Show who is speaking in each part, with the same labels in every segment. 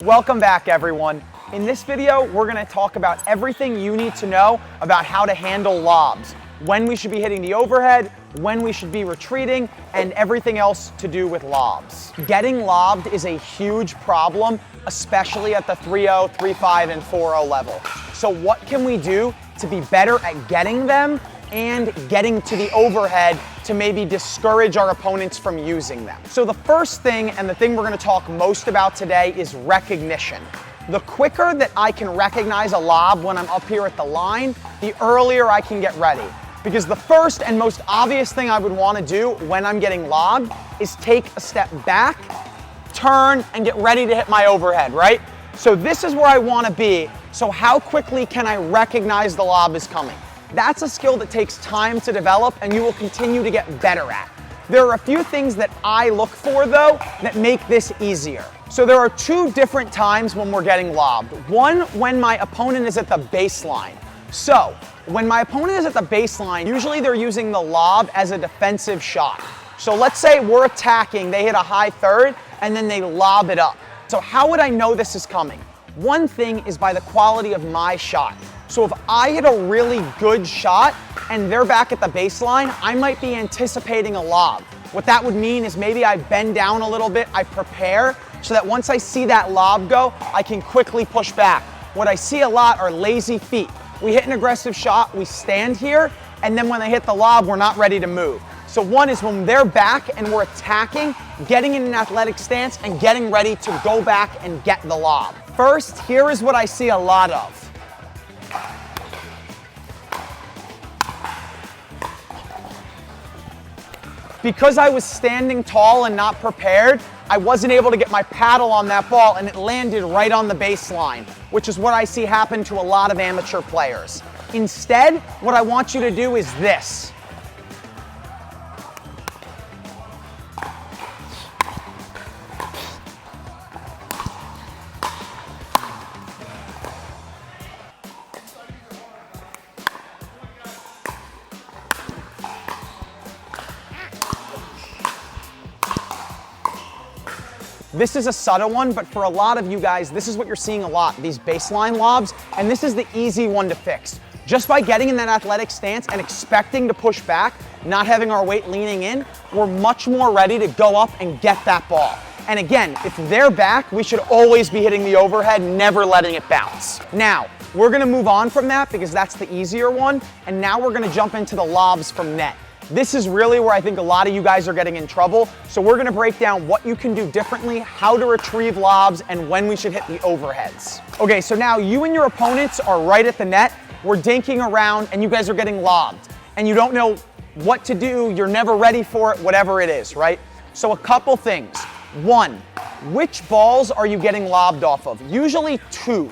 Speaker 1: Welcome back, everyone. In this video, we're going to talk about everything you need to know about how to handle lobs, when we should be hitting the overhead, when we should be retreating, and everything else to do with lobs. Getting lobbed is a huge problem, especially at the 3-0, 3-5, and 4-0 level. So what can we do to be better at getting them and getting to the overhead to maybe discourage our opponents from using them? So the first thing, and the thing we're going to talk most about today, is recognition. The quicker that I can recognize a lob when I'm up here at the line, the earlier I can get ready. Because the first and most obvious thing I would want to do when I'm getting lobbed is take a step back, turn, and get ready to hit my overhead, right? So this is where I want to be. So how quickly can I recognize the lob is coming? That's a skill that takes time to develop and you will continue to get better at. There are a few things that I look for, though, that make this easier. So there are two different times when we're getting lobbed. One, when my opponent is at the baseline. So when my opponent is at the baseline, usually they're using the lob as a defensive shot. So let's say we're attacking, they hit a high third, and then they lob it up. So how would I know this is coming? One thing is by the quality of my shot. So if I hit a really good shot and they're back at the baseline, I might be anticipating a lob. What that would mean is maybe I bend down a little bit, I prepare, so that once I see that lob go, I can quickly push back. What I see a lot are lazy feet. We hit an aggressive shot, we stand here, and then when they hit the lob, we're not ready to move. So one is when they're back and we're attacking, getting in an athletic stance and getting ready to go back and get the lob. First, here is what I see a lot of. Because I was standing tall and not prepared, I wasn't able to get my paddle on that ball and it landed right on the baseline, which is what I see happen to a lot of amateur players. Instead, what I want you to do is this. This is a subtle one, but for a lot of you guys, this is what you're seeing a lot, these baseline lobs, and this is the easy one to fix. Just by getting in that athletic stance and expecting to push back, not having our weight leaning in, we're much more ready to go up and get that ball. And again, if they're back, we should always be hitting the overhead, never letting it bounce. Now, we're gonna move on from that because that's the easier one, and now we're gonna jump into the lobs from net. This is really where I think a lot of you guys are getting in trouble. So we're gonna break down what you can do differently, how to retrieve lobs, and when we should hit the overheads. Okay, so now you and your opponents are right at the net. We're dinking around and you guys are getting lobbed. And you don't know what to do, you're never ready for it, whatever it is, right? So a couple things. One, which balls are you getting lobbed off of? Usually two.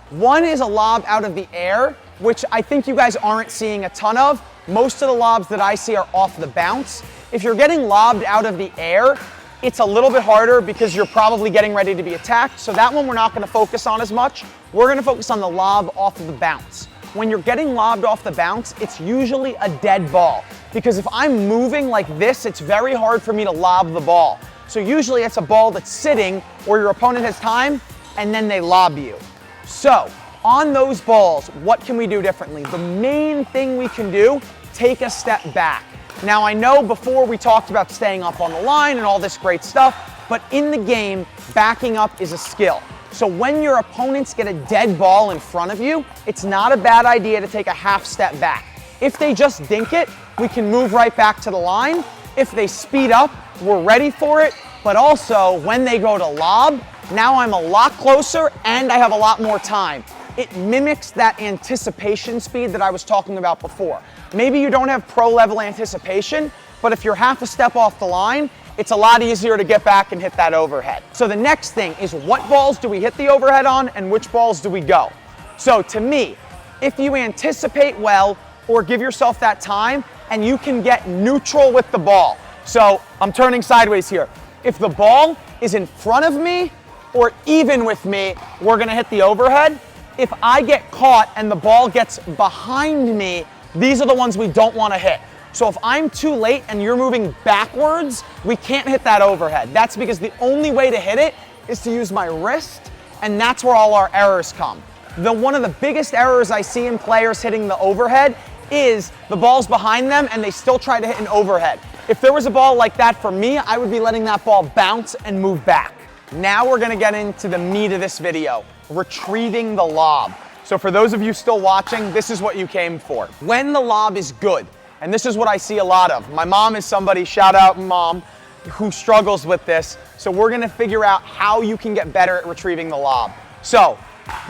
Speaker 1: One is a lob out of the air, which I think you guys aren't seeing a ton of. Most of the lobs that I see are off the bounce. If you're getting lobbed out of the air, it's a little bit harder because you're probably getting ready to be attacked. So that one we're not gonna focus on as much. We're gonna focus on the lob off of the bounce. When you're getting lobbed off the bounce, it's usually a dead ball. Because if I'm moving like this, it's very hard for me to lob the ball. So usually it's a ball that's sitting where your opponent has time and then they lob you. So, on those balls, what can we do differently? The main thing we can do, take a step back. Now I know before we talked about staying up on the line and all this great stuff, but in the game, backing up is a skill. So when your opponents get a dead ball in front of you, it's not a bad idea to take a half step back. If they just dink it, we can move right back to the line. If they speed up, we're ready for it. But also, when they go to lob, now I'm a lot closer and I have a lot more time. It mimics that anticipation speed that I was talking about before. Maybe you don't have pro level anticipation, but if you're half a step off the line, it's a lot easier to get back and hit that overhead. So the next thing is what balls do we hit the overhead on and which balls do we go? So to me, if you anticipate well or give yourself that time and you can get neutral with the ball. So I'm turning sideways here. If the ball is in front of me or even with me, we're gonna hit the overhead. If I get caught and the ball gets behind me, these are the ones we don't want to hit. So if I'm too late and you're moving backwards, we can't hit that overhead. That's because the only way to hit it is to use my wrist and that's where all our errors come. One of the biggest errors I see in players hitting the overhead is the ball's behind them and they still try to hit an overhead. If there was a ball like that for me, I would be letting that ball bounce and move back. Now we're gonna get into the meat of this video, retrieving the lob. So for those of you still watching, this is what you came for. When the lob is good, and this is what I see a lot of. My mom is somebody, shout out mom, who struggles with this. So we're gonna figure out how you can get better at retrieving the lob. So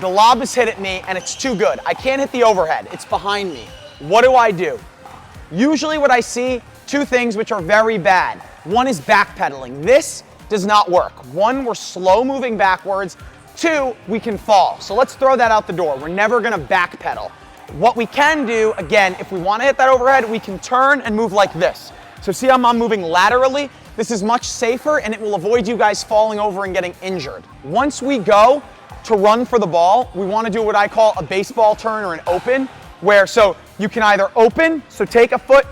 Speaker 1: the lob is hit at me and it's too good. I can't hit the overhead, it's behind me. What do? Usually what I see, two things which are very bad. One is backpedaling. This does not work. One, we're slow moving backwards. Two, we can fall. So let's throw that out the door. We're never gonna backpedal. What we can do, again, if we wanna hit that overhead, we can turn and move like this. So see how I'm moving laterally? This is much safer and it will avoid you guys falling over and getting injured. Once we go to run for the ball, we wanna do what I call a baseball turn or an open, where so you can either open, so take a foot,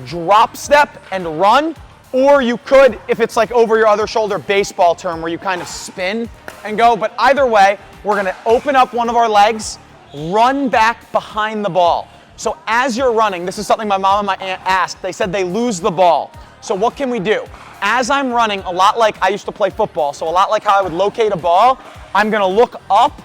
Speaker 1: drop step and run, or you could, if it's like over your other shoulder, baseball turn where you kind of spin and go. But either way, we're gonna open up one of our legs, run back behind the ball. So as you're running, this is something my mom and my aunt asked, they said they lose the ball. So what can we do? As I'm running, a lot like I used to play football, so a lot like how I would locate a ball, I'm gonna look up,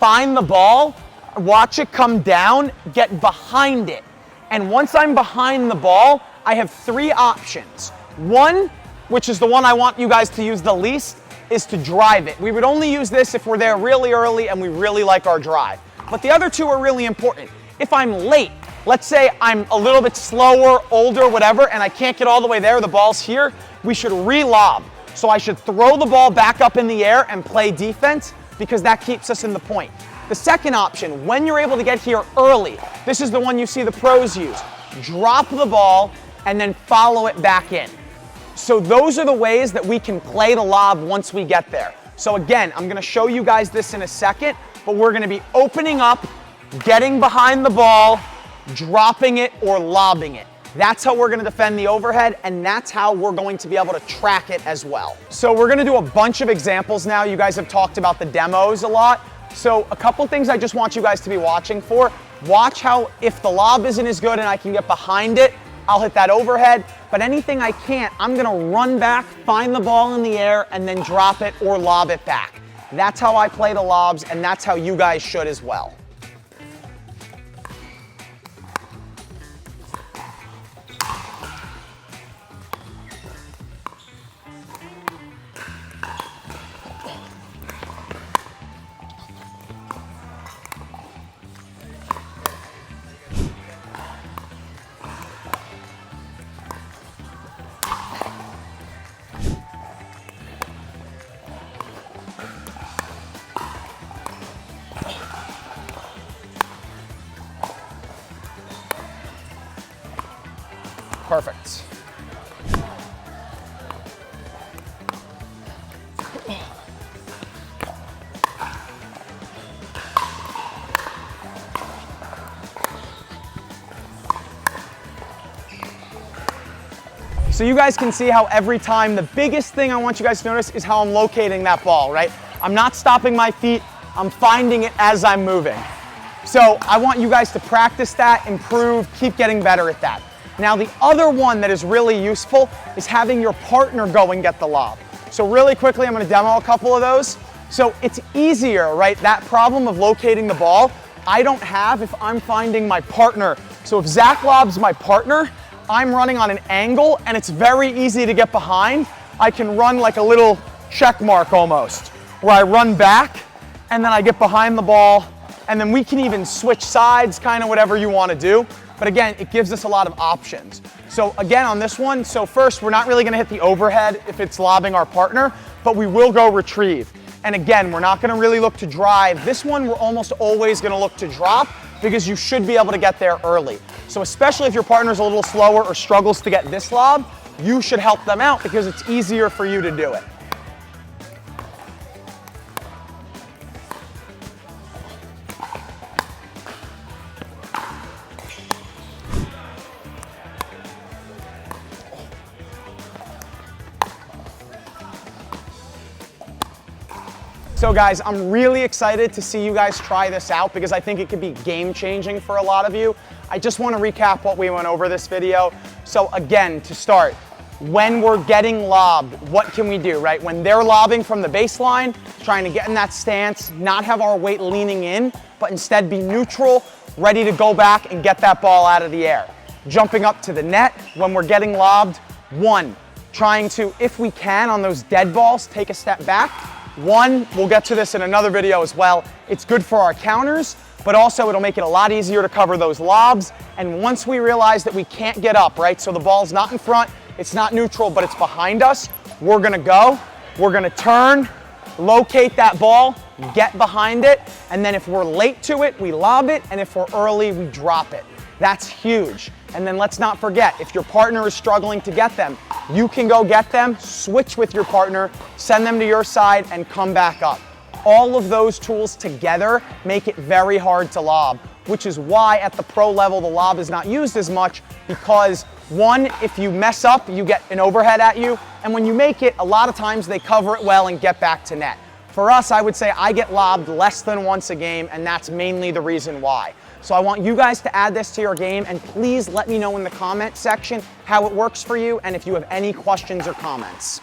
Speaker 1: find the ball, watch it come down, get behind it. And once I'm behind the ball, I have three options. One, which is the one I want you guys to use the least, is to drive it. We would only use this if we're there really early and we really like our drive. But the other two are really important. If I'm late, let's say I'm a little bit slower, older, whatever, and I can't get all the way there, the ball's here, we should re-lob. So I should throw the ball back up in the air and play defense because that keeps us in the point. The second option, when you're able to get here early, this is the one you see the pros use. Drop the ball and then follow it back in. So those are the ways that we can play the lob once we get there. So again, I'm gonna show you guys this in a second, but we're gonna be opening up, getting behind the ball, dropping it or lobbing it. That's how we're gonna defend the overhead, and that's how we're going to be able to track it as well. So we're gonna do a bunch of examples now. You guys have talked about the demos a lot. So a couple things I just want you guys to be watching for. Watch how if the lob isn't as good and I can get behind it, I'll hit that overhead. But anything I can't, I'm gonna run back, find the ball in the air, and then drop it or lob it back. That's how I play the lobs, and that's how you guys should as well. Perfect. So you guys can see how every time, the biggest thing I want you guys to notice is how I'm locating that ball, right? I'm not stopping my feet, I'm finding it as I'm moving. So I want you guys to practice that, improve, keep getting better at that. Now the other one that is really useful is having your partner go and get the lob. So really quickly, I'm gonna demo a couple of those. So it's easier, right? That problem of locating the ball, I don't have if I'm finding my partner. So if Zach lobs my partner, I'm running on an angle and it's very easy to get behind. I can run like a little check mark almost, where I run back and then I get behind the ball, and then we can even switch sides, kind of whatever you wanna do. But again, it gives us a lot of options. So again, on this one, so first, we're not really gonna hit the overhead if it's lobbing our partner, but we will go retrieve. And again, we're not gonna really look to drive. This one, we're almost always gonna look to drop because you should be able to get there early. So especially if your partner's a little slower or struggles to get this lob, you should help them out because it's easier for you to do it. So guys, I'm really excited to see you guys try this out because I think it could be game changing for a lot of you. I just want to recap what we went over this video. So again, to start, when we're getting lobbed, what can we do, right? When they're lobbing from the baseline, trying to get in that stance, not have our weight leaning in, but instead be neutral, ready to go back and get that ball out of the air. Jumping up to the net when we're getting lobbed, one, trying to, if we can, on those dead balls, take a step back. One, we'll get to this in another video as well, it's good for our counters, but also it'll make it a lot easier to cover those lobs. And once we realize that we can't get up, right, so the ball's not in front, it's not neutral, but it's behind us, we're gonna turn, locate that ball, get behind it, and then if we're late to it, we lob it, and if we're early, we drop it. That's huge. And then let's not forget, if your partner is struggling to get them, you can go get them, switch with your partner, send them to your side, and come back up. All of those tools together make it very hard to lob, which is why at the pro level, the lob is not used as much because one, if you mess up, you get an overhead at you, and when you make it, a lot of times they cover it well and get back to net. For us, I would say I get lobbed less than once a game, and that's mainly the reason why. So I want you guys to add this to your game, and please let me know in the comment section how it works for you and if you have any questions or comments.